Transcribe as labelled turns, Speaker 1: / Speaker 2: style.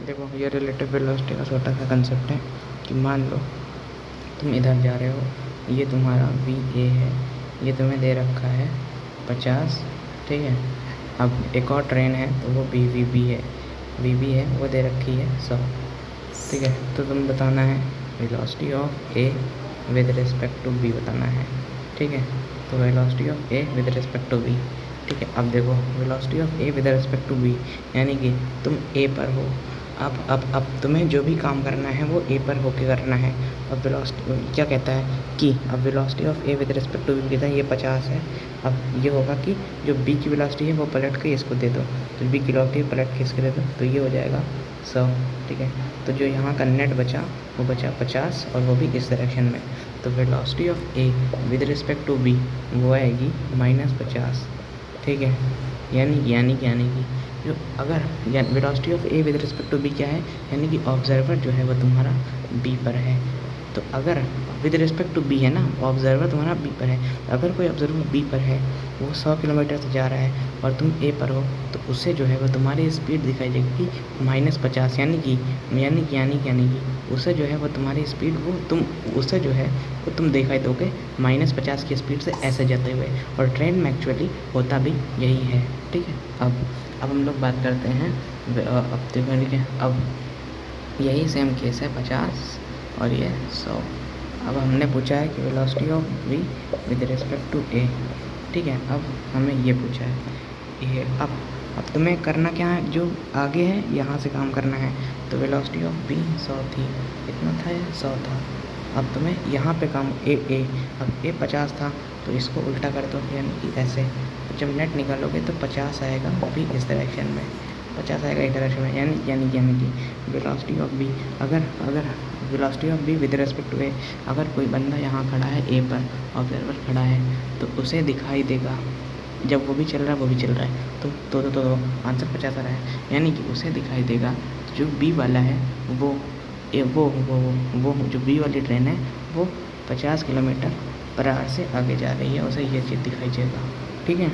Speaker 1: देखो ये relative velocity का छोटा सा कंसेप्ट है कि मान लो तुम इधर जा रहे हो, ये तुम्हारा वी ए है, ये तुम्हें दे रखा है 50, ठीक है। अब एक और ट्रेन है तो वो वी बी है, वो दे रखी है 100, ठीक है। तो तुम बताना है velocity of A with respect to B बताना है, ठीक है। तो velocity of A with respect to B, ठीक है। अब देखो velocity of A with respect to B, यानी कि तुम ए पर हो। अब तुम्हें जो भी काम करना है वो ए पर होके करना है। अब वेलोसिटी क्या कहता है कि अब velocity of A with respect to B कहता है ये 50 है। अब ये होगा कि जो बी की वेलोसिटी है वो पलट के इसको दे दो, तो बी की वेलोसिटी पलट के इसको दे दो, तो ये हो जाएगा 100, ठीक है। तो जो यहाँ का नेट बचा वो बचा 50 और वो भी इस डायरेक्शन में। तो velocity of A with respect to B वो आएगी -50, ठीक है। यानी कि जो अगर velocity of A with respect to B क्या है, यानी कि ऑब्जर्वर जो है वो तुम्हारा बी पर है। तो अगर विद रिस्पेक्ट टू बी है ना, ऑब्जर्वर तुम्हारा बी पर है, अगर कोई ऑब्जर्वर बी पर है, वो 100 किलोमीटर से जा रहा है और तुम ए पर हो, तो उससे जो है वो तुम्हारी स्पीड दिखाई देगी -50, यानी कि उससे जो है वो तुम्हारी स्पीड वो तुम उससे जो है वो तुम दिखाई दोगे -50 की स्पीड से ऐसे जाते हुए। और ट्रेन में एक्चुअली होता भी यही है, ठीक है। अब हम लोग बात करते हैं अब देखो, ठीक है। अब यही सेम केस है 50 और ये 100। अब हमने पूछा है कि velocity of V with respect to A, ठीक है। अब हमें ये पूछा है ये अब तुम्हें करना क्या है, जो आगे है यहाँ से काम करना है। तो वेलोसिटी ऑफ वी 100 थी, कितना था ये 100 था। अब तुम्हें यहाँ पे काम अब ए 50 था, तो इसको उल्टा कर दो, यानी कि ऐसे। जब नेट निकालोगे तो 50 आएगा, वो भी इस डायरेक्शन में, 50 आएगा इस डायरेक्शन में, यानी कि वेलोसिटी ऑफ बी, अगर velocity of B with respect to A, अगर कोई बंदा यहाँ खड़ा है ए पर, ऑब्जर्वर खड़ा है, तो उसे दिखाई देगा जब वो भी चल रहा है वो भी चल रहा है, तो आंसर 50 आ रहा है। यानी कि उसे दिखाई देगा जो बी वाला है वो जो बी वाली ट्रेन है वो 50 किलोमीटर पर आवर से आगे जा रही है, उसे ये चीज़ दिखाई देगा, ठीक है।